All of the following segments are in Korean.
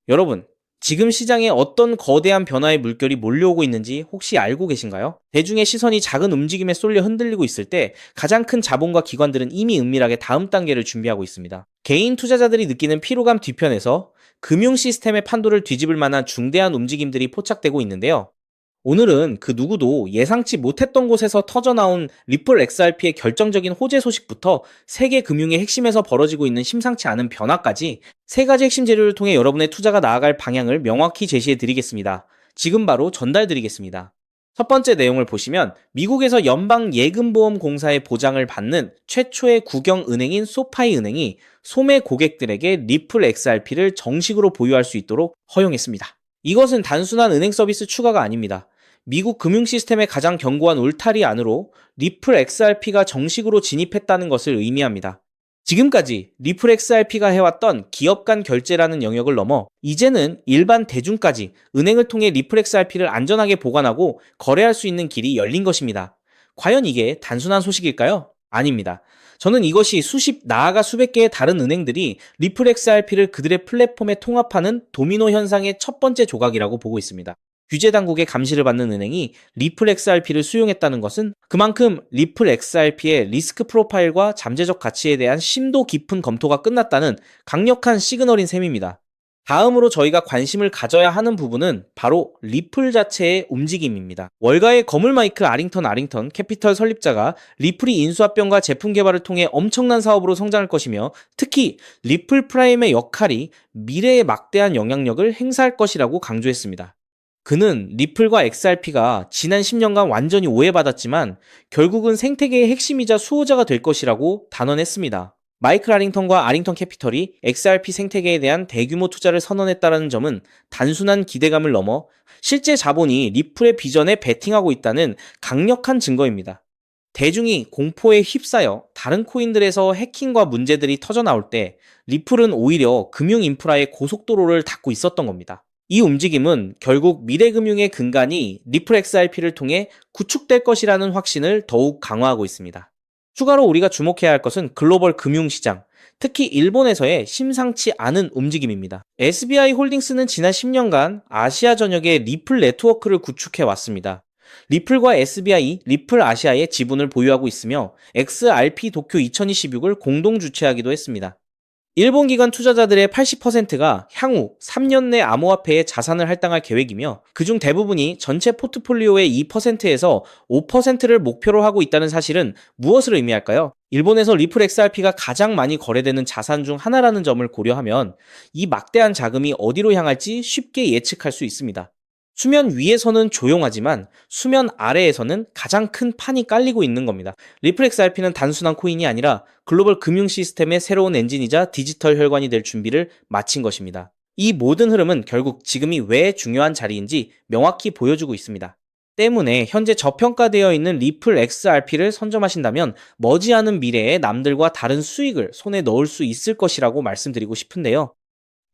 여러분, 지금 시장에 어떤 거대한 변화의 물결이 몰려오고 있는지 혹시 알고 계신가요? 대중의 시선이 작은 움직임에 쏠려 흔들리고 있을 때 가장 큰 자본과 기관들은 이미 은밀하게 다음 단계를 준비하고 있습니다. 개인 투자자들이 느끼는 피로감 뒤편에서 금융 시스템의 판도를 뒤집을 만한 중대한 움직임들이 포착되고 있는데요. 오늘은 그 누구도 예상치 못했던 곳에서 터져나온 리플 XRP의 결정적인 호재 소식부터 세계 금융의 핵심에서 벌어지고 있는 심상치 않은 변화까지 세 가지 핵심 재료를 통해 여러분의 투자가 나아갈 방향을 명확히 제시해 드리겠습니다. 지금 바로 전달 드리겠습니다. 첫 번째 내용을 보시면 미국에서 연방예금보험공사의 보장을 받는 최초의 국영은행인 소파이 은행이 소매 고객들에게 리플 XRP를 정식으로 보유할 수 있도록 허용했습니다. 이것은 단순한 은행 서비스 추가가 아닙니다. 미국 금융 시스템의 가장 견고한 울타리 안으로 리플 XRP가 정식으로 진입했다는 것을 의미합니다. 지금까지 리플 XRP가 해왔던 기업 간 결제라는 영역을 넘어 이제는 일반 대중까지 은행을 통해 리플 XRP를 안전하게 보관하고 거래할 수 있는 길이 열린 것입니다. 과연 이게 단순한 소식일까요? 아닙니다. 저는 이것이 수십, 나아가 수백 개의 다른 은행들이 리플 XRP를 그들의 플랫폼에 통합하는 도미노 현상의 첫 번째 조각이라고 보고 있습니다. 규제 당국의 감시를 받는 은행이 리플 XRP를 수용했다는 것은 그만큼 리플 XRP의 리스크 프로파일과 잠재적 가치에 대한 심도 깊은 검토가 끝났다는 강력한 시그널인 셈입니다. 다음으로 저희가 관심을 가져야 하는 부분은 바로 리플 자체의 움직임입니다. 월가의 거물 마이크 아링턴 캐피털 설립자가 리플이 인수합병과 제품 개발을 통해 엄청난 사업으로 성장할 것이며 특히 리플 프라임의 역할이 미래에 막대한 영향력을 행사할 것이라고 강조했습니다. 그는 리플과 XRP가 지난 10년간 완전히 오해받았지만 결국은 생태계의 핵심이자 수호자가 될 것이라고 단언했습니다. 마이클 아링턴과 아링턴 캐피털이 XRP 생태계에 대한 대규모 투자를 선언했다는 점은 단순한 기대감을 넘어 실제 자본이 리플의 비전에 베팅하고 있다는 강력한 증거입니다. 대중이 공포에 휩싸여 다른 코인들에서 해킹과 문제들이 터져나올 때 리플은 오히려 금융 인프라의 고속도로를 닫고 있었던 겁니다. 이 움직임은 결국 미래금융의 근간이 리플 XRP를 통해 구축될 것이라는 확신을 더욱 강화하고 있습니다. 추가로 우리가 주목해야 할 것은 글로벌 금융시장, 특히 일본에서의 심상치 않은 움직임입니다. SBI 홀딩스는 지난 10년간 아시아 전역에 리플 네트워크를 구축해 왔습니다. 리플과 SBI, 리플 아시아의 지분을 보유하고 있으며 XRP 도쿄 2026을 공동 주최하기도 했습니다. 일본 기관 투자자들의 80%가 향후 3년 내 암호화폐에 자산을 할당할 계획이며 그중 대부분이 전체 포트폴리오의 2%에서 5%를 목표로 하고 있다는 사실은 무엇을 의미할까요? 일본에서 리플 XRP가 가장 많이 거래되는 자산 중 하나라는 점을 고려하면 이 막대한 자금이 어디로 향할지 쉽게 예측할 수 있습니다. 수면 위에서는 조용하지만 수면 아래에서는 가장 큰 판이 깔리고 있는 겁니다. 리플 XRP는 단순한 코인이 아니라 글로벌 금융 시스템의 새로운 엔진이자 디지털 혈관이 될 준비를 마친 것입니다. 이 모든 흐름은 결국 지금이 왜 중요한 자리인지 명확히 보여주고 있습니다. 때문에 현재 저평가되어 있는 리플 XRP를 선점하신다면 머지않은 미래에 남들과 다른 수익을 손에 넣을 수 있을 것이라고 말씀드리고 싶은데요.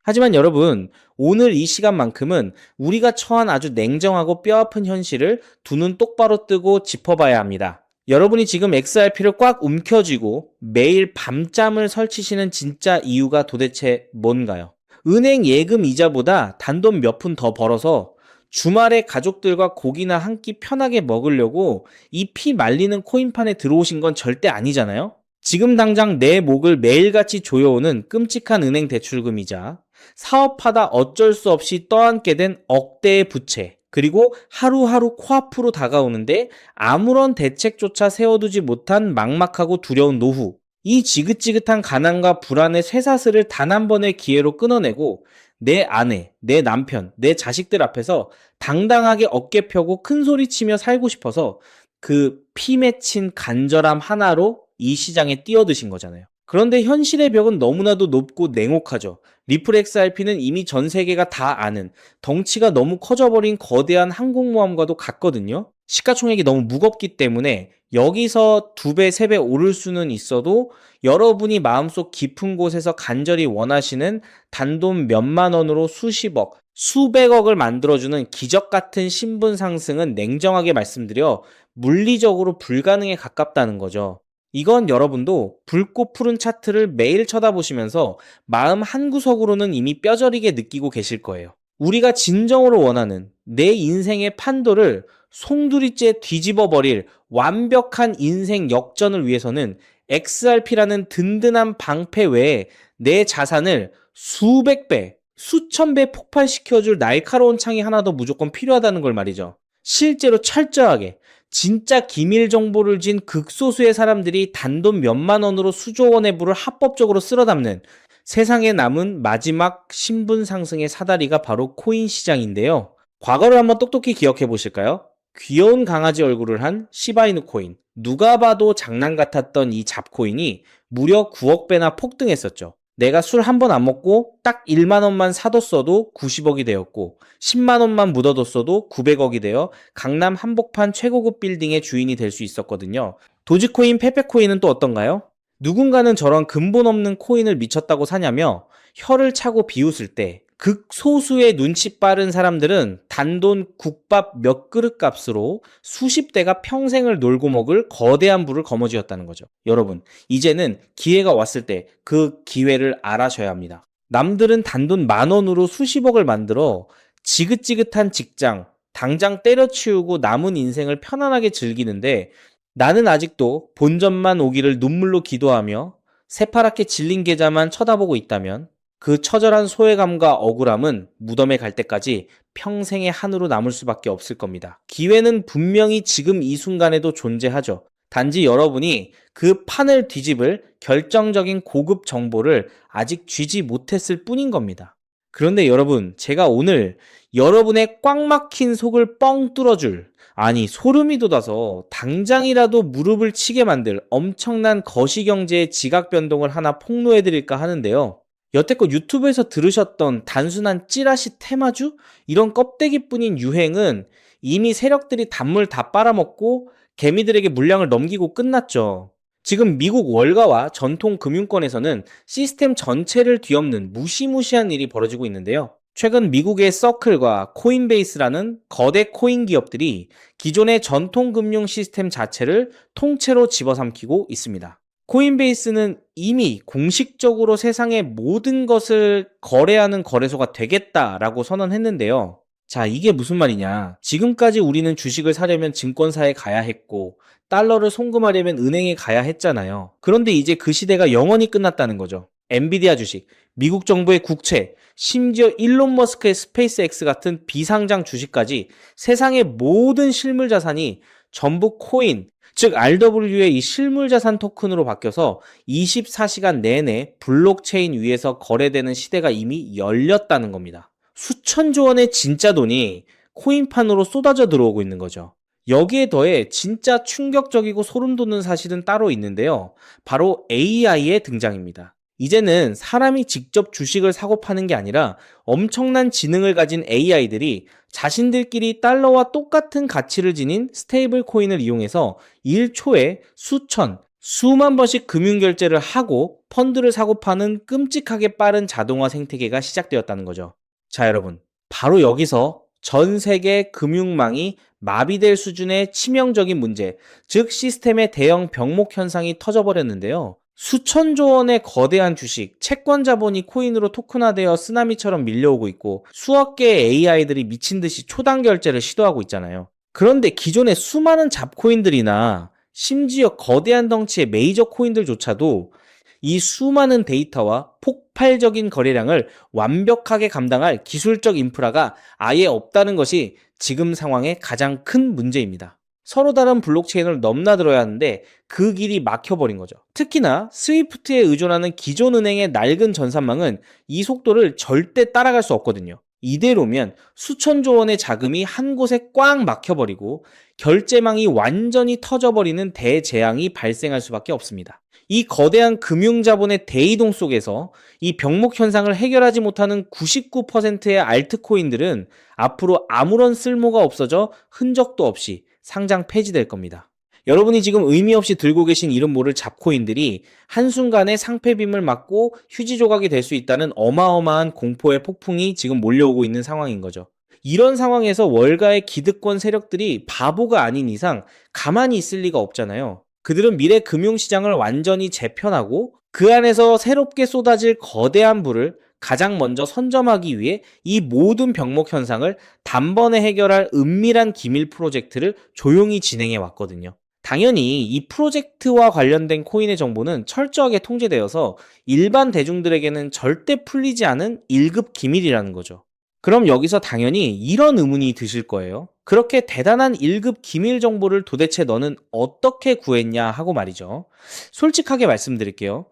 하지만 여러분, 오늘 이 시간만큼은 우리가 처한 아주 냉정하고 뼈아픈 현실을 두 눈 똑바로 뜨고 짚어봐야 합니다. 여러분이 지금 XRP를 꽉 움켜쥐고 매일 밤잠을 설치시는 진짜 이유가 도대체 뭔가요? 은행 예금 이자보다 단돈 몇 푼 더 벌어서 주말에 가족들과 고기나 한 끼 편하게 먹으려고 이 피 말리는 코인판에 들어오신 건 절대 아니잖아요? 지금 당장 내 목을 매일같이 조여오는 끔찍한 은행 대출금이자 사업하다 어쩔 수 없이 떠안게 된 억대의 부채, 그리고 하루하루 코앞으로 다가오는데 아무런 대책조차 세워두지 못한 막막하고 두려운 노후, 이 지긋지긋한 가난과 불안의 쇠사슬을 단 한 번의 기회로 끊어내고 내 아내, 내 남편, 내 자식들 앞에서 당당하게 어깨 펴고 큰 소리치며 살고 싶어서 그 피 맺힌 간절함 하나로 이 시장에 뛰어드신 거잖아요. 그런데 현실의 벽은 너무나도 높고 냉혹하죠. 리플 XRP는 이미 전 세계가 다 아는 덩치가 너무 커져버린 거대한 항공모함과도 같거든요. 시가총액이 너무 무겁기 때문에 여기서 2배, 3배 오를 수는 있어도 여러분이 마음속 깊은 곳에서 간절히 원하시는 단돈 몇만 원으로 수십억, 수백억을 만들어주는 기적 같은 신분 상승은 냉정하게 말씀드려 물리적으로 불가능에 가깝다는 거죠. 이건 여러분도 붉고 푸른 차트를 매일 쳐다보시면서 마음 한구석으로는 이미 뼈저리게 느끼고 계실 거예요. 우리가 진정으로 원하는 내 인생의 판도를 송두리째 뒤집어 버릴 완벽한 인생 역전을 위해서는 XRP라는 든든한 방패 외에 내 자산을 수백 배, 수천 배 폭발시켜줄 날카로운 창이 하나 더 무조건 필요하다는 걸 말이죠. 실제로 철저하게 진짜 기밀 정보를 쥔 극소수의 사람들이 단돈 몇만 원으로 수조 원의 부를 합법적으로 쓸어 담는 세상에 남은 마지막 신분 상승의 사다리가 바로 코인 시장인데요. 과거를 한번 똑똑히 기억해 보실까요? 귀여운 강아지 얼굴을 한 시바이누 코인. 누가 봐도 장난 같았던 이 잡코인이 무려 9억 배나 폭등했었죠. 내가 술 한 번 안 먹고 딱 1만 원만 사뒀어도 90억이 되었고 10만 원만 묻어뒀어도 900억이 되어 강남 한복판 최고급 빌딩의 주인이 될 수 있었거든요. 도지코인, 페페코인은 또 어떤가요? 누군가는 저런 근본 없는 코인을 미쳤다고 사냐며 혀를 차고 비웃을 때 극소수의 눈치 빠른 사람들은 단돈 국밥 몇 그릇 값으로 수십 대가 평생을 놀고 먹을 거대한 부를 거머쥐었다는 거죠. 여러분, 이제는 기회가 왔을 때 그 기회를 알아셔야 합니다. 남들은 단돈 10,000원으로 수십억을 만들어 지긋지긋한 직장, 당장 때려치우고 남은 인생을 편안하게 즐기는데 나는 아직도 본전만 오기를 눈물로 기도하며 새파랗게 질린 계좌만 쳐다보고 있다면 그 처절한 소외감과 억울함은 무덤에 갈 때까지 평생의 한으로 남을 수밖에 없을 겁니다. 기회는 분명히 지금 이 순간에도 존재하죠. 단지 여러분이 그 판을 뒤집을 결정적인 고급 정보를 아직 쥐지 못했을 뿐인 겁니다. 그런데 여러분, 제가 오늘 여러분의 꽉 막힌 속을 뻥 뚫어줄, 아니 소름이 돋아서 당장이라도 무릎을 치게 만들 엄청난 거시경제의 지각 변동을 하나 폭로해드릴까 하는데요. 여태껏 유튜브에서 들으셨던 단순한 찌라시 테마주? 이런 껍데기뿐인 유행은 이미 세력들이 단물 다 빨아먹고 개미들에게 물량을 넘기고 끝났죠. 지금 미국 월가와 전통 금융권에서는 시스템 전체를 뒤엎는 무시무시한 일이 벌어지고 있는데요. 최근 미국의 서클과 코인베이스라는 거대 코인 기업들이 기존의 전통 금융 시스템 자체를 통째로 집어삼키고 있습니다. 코인베이스는 이미 공식적으로 세상의 모든 것을 거래하는 거래소가 되겠다라고 선언했는데요. 자, 이게 무슨 말이냐. 지금까지 우리는 주식을 사려면 증권사에 가야 했고 달러를 송금하려면 은행에 가야 했잖아요. 그런데 이제 그 시대가 영원히 끝났다는 거죠. 엔비디아 주식, 미국 정부의 국채, 심지어 일론 머스크의 스페이스X 같은 비상장 주식까지 세상의 모든 실물 자산이 전부 코인, 즉 RW의 이 실물 자산 토큰으로 바뀌어서 24시간 내내 블록체인 위에서 거래되는 시대가 이미 열렸다는 겁니다. 수천조 원의 진짜 돈이 코인판으로 쏟아져 들어오고 있는 거죠. 여기에 더해 진짜 충격적이고 소름 돋는 사실은 따로 있는데요. 바로 AI의 등장입니다. 이제는 사람이 직접 주식을 사고 파는 게 아니라 엄청난 지능을 가진 AI들이 자신들끼리 달러와 똑같은 가치를 지닌 스테이블 코인을 이용해서 1초에 수천, 수만 번씩 금융결제를 하고 펀드를 사고 파는 끔찍하게 빠른 자동화 생태계가 시작되었다는 거죠. 자, 여러분, 바로 여기서 전 세계 금융망이 마비될 수준의 치명적인 문제, 즉 시스템의 대형 병목 현상이 터져버렸는데요. 수천조 원의 거대한 주식, 채권 자본이 코인으로 토큰화되어 쓰나미처럼 밀려오고 있고 수억 개의 AI들이 미친 듯이 초당 결제를 시도하고 있잖아요. 그런데 기존의 수많은 잡코인들이나 심지어 거대한 덩치의 메이저 코인들조차도 이 수많은 데이터와 폭발적인 거래량을 완벽하게 감당할 기술적 인프라가 아예 없다는 것이 지금 상황의 가장 큰 문제입니다. 서로 다른 블록체인을 넘나들어야 하는데 그 길이 막혀버린 거죠. 특히나 스위프트에 의존하는 기존 은행의 낡은 전산망은 이 속도를 절대 따라갈 수 없거든요. 이대로면 수천조 원의 자금이 한 곳에 꽉 막혀버리고 결제망이 완전히 터져버리는 대재앙이 발생할 수밖에 없습니다. 이 거대한 금융자본의 대이동 속에서 이 병목 현상을 해결하지 못하는 99%의 알트코인들은 앞으로 아무런 쓸모가 없어져 흔적도 없이 상장 폐지될 겁니다. 여러분이 지금 의미 없이 들고 계신 이름 모를 잡코인들이 한순간에 상폐빔을 맞고 휴지 조각이 될 수 있다는 어마어마한 공포의 폭풍이 지금 몰려오고 있는 상황인 거죠. 이런 상황에서 월가의 기득권 세력들이 바보가 아닌 이상 가만히 있을 리가 없잖아요. 그들은 미래 금융시장을 완전히 재편하고 그 안에서 새롭게 쏟아질 거대한 부를 가장 먼저 선점하기 위해 이 모든 병목 현상을 단번에 해결할 은밀한 기밀 프로젝트를 조용히 진행해 왔거든요. 당연히 이 프로젝트와 관련된 코인의 정보는 철저하게 통제되어서 일반 대중들에게는 절대 풀리지 않은 1급 기밀이라는 거죠. 그럼 여기서 당연히 이런 의문이 드실 거예요. 그렇게 대단한 1급 기밀 정보를 도대체 너는 어떻게 구했냐 하고 말이죠. 솔직하게 말씀드릴게요.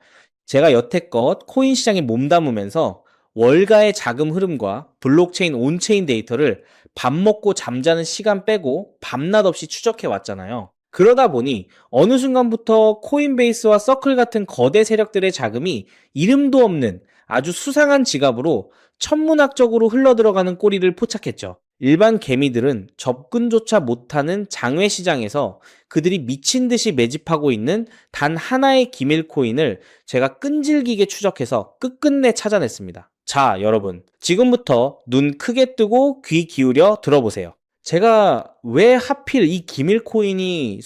제가 여태껏 코인 시장에 몸담으면서 월가의 자금 흐름과 블록체인 온체인 데이터를 밥 먹고 잠자는 시간 빼고 밤낮 없이 추적해 왔잖아요. 그러다 보니 어느 순간부터 코인베이스와 서클 같은 거대 세력들의 자금이 이름도 없는 아주 수상한 지갑으로 천문학적으로 흘러들어가는 꼬리를 포착했죠. 일반 개미들은 접근조차 못하는 장외 시장에서 그들이 미친 듯이 매집하고 있는 단 하나의 기밀 코인을 제가 끈질기게 추적해서 끝끝내 찾아냈습니다. 자, 여러분. 지금부터 눈 크게 뜨고 귀 기울여 들어보세요. 제가 왜 하필 이 기밀 코인이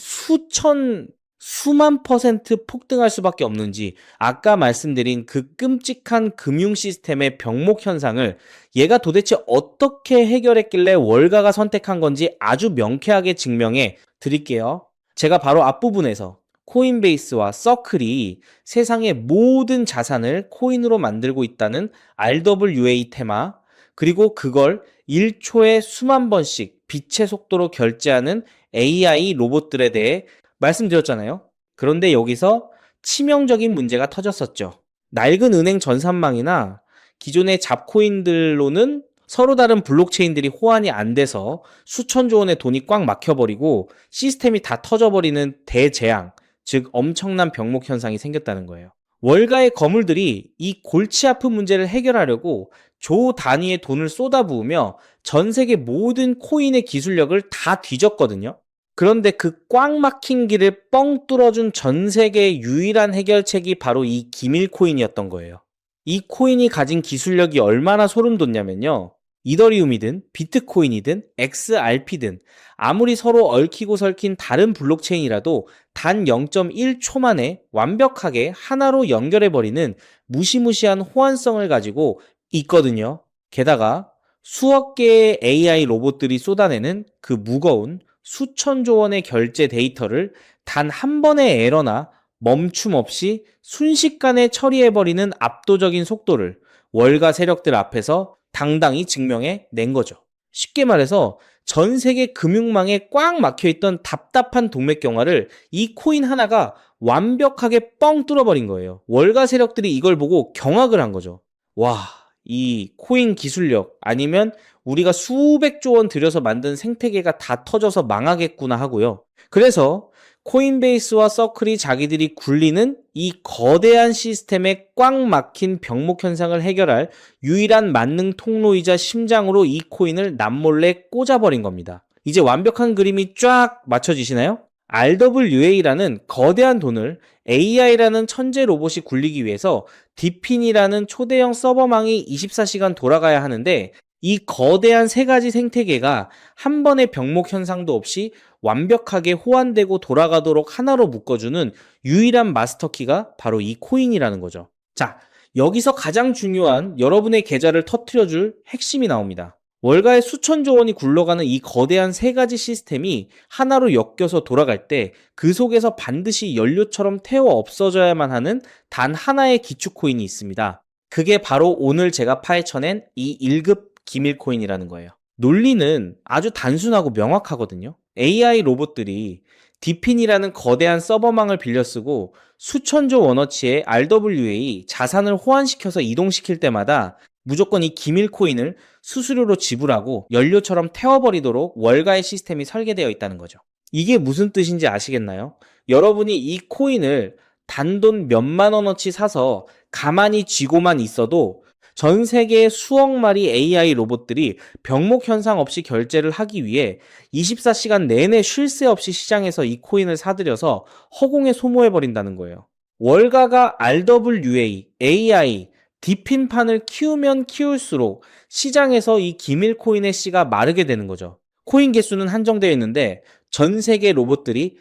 수만 퍼센트 폭등할 수밖에 없는지, 아까 말씀드린 그 끔찍한 금융 시스템의 병목 현상을 얘가 도대체 어떻게 해결했길래 월가가 선택한 건지 아주 명쾌하게 증명해 드릴게요. 제가 바로 앞부분에서 코인베이스와 서클이 세상의 모든 자산을 코인으로 만들고 있다는 RWA 테마, 그리고 그걸 1초에 수만 번씩 빛의 속도로 결제하는 AI 로봇들에 대해 말씀드렸잖아요. 그런데 여기서 치명적인 문제가 터졌었죠. 낡은 은행 전산망이나 기존의 잡코인들로는 서로 다른 블록체인들이 호환이 안 돼서 수천조 원의 돈이 꽉 막혀버리고 시스템이 다 터져버리는 대재앙, 즉 엄청난 병목 현상이 생겼다는 거예요. 월가의 거물들이 이 골치 아픈 문제를 해결하려고 조 단위의 돈을 쏟아부으며 전 세계 모든 코인의 기술력을 다 뒤졌거든요. 그런데 그 꽉 막힌 길을 뻥 뚫어준 전 세계의 유일한 해결책이 바로 이 기밀 코인이었던 거예요. 이 코인이 가진 기술력이 얼마나 소름 돋냐면요. 이더리움이든 비트코인이든 XRP든 아무리 서로 얽히고 설킨 다른 블록체인이라도 단 0.1초 만에 완벽하게 하나로 연결해버리는 무시무시한 호환성을 가지고 있거든요. 게다가 수억 개의 AI 로봇들이 쏟아내는 그 무거운 수천조 원의 결제 데이터를 단 한 번의 에러나 멈춤 없이 순식간에 처리해버리는 압도적인 속도를 월가 세력들 앞에서 당당히 증명해 낸 거죠. 쉽게 말해서 전 세계 금융망에 꽉 막혀있던 답답한 동맥경화를 이 코인 하나가 완벽하게 뻥 뚫어버린 거예요. 월가 세력들이 이걸 보고 경악을 한 거죠. 와, 이 코인 기술력 아니면 우리가 수백조 원 들여서 만든 생태계가 다 터져서 망하겠구나 하고요. 그래서 코인베이스와 서클이 자기들이 굴리는 이 거대한 시스템에 꽉 막힌 병목 현상을 해결할 유일한 만능 통로이자 심장으로 이 코인을 남몰래 꽂아버린 겁니다. 이제 완벽한 그림이 쫙 맞춰지시나요? RWA라는 거대한 돈을 AI라는 천재 로봇이 굴리기 위해서 디핀이라는 초대형 서버망이 24시간 돌아가야 하는데 이 거대한 세 가지 생태계가 한 번의 병목 현상도 없이 완벽하게 호환되고 돌아가도록 하나로 묶어주는 유일한 마스터키가 바로 이 코인이라는 거죠. 자, 여기서 가장 중요한 여러분의 계좌를 터트려줄 핵심이 나옵니다. 월가의 수천조 원이 굴러가는 이 거대한 세 가지 시스템이 하나로 엮여서 돌아갈 때 그 속에서 반드시 연료처럼 태워 없어져야만 하는 단 하나의 기축 코인이 있습니다. 그게 바로 오늘 제가 파헤쳐낸 이 1급 기밀 코인이라는 거예요. 논리는 아주 단순하고 명확하거든요. AI 로봇들이 디핀이라는 거대한 서버망을 빌려 쓰고 수천조 원어치의 RWA 자산을 호환시켜서 이동시킬 때마다 무조건 이 기밀 코인을 수수료로 지불하고 연료처럼 태워버리도록 월가의 시스템이 설계되어 있다는 거죠. 이게 무슨 뜻인지 아시겠나요? 여러분이 이 코인을 단돈 몇만 원어치 사서 가만히 쥐고만 있어도 전 세계의 수억 마리 AI 로봇들이 병목 현상 없이 결제를 하기 위해 24시간 내내 쉴 새 없이 시장에서 이 코인을 사들여서 허공에 소모해버린다는 거예요. 월가가 RWA, AI, 디핀판을 키우면 키울수록 시장에서 이 기밀 코인의 씨가 마르게 되는 거죠. 코인 개수는 한정되어 있는데 전 세계 로봇들이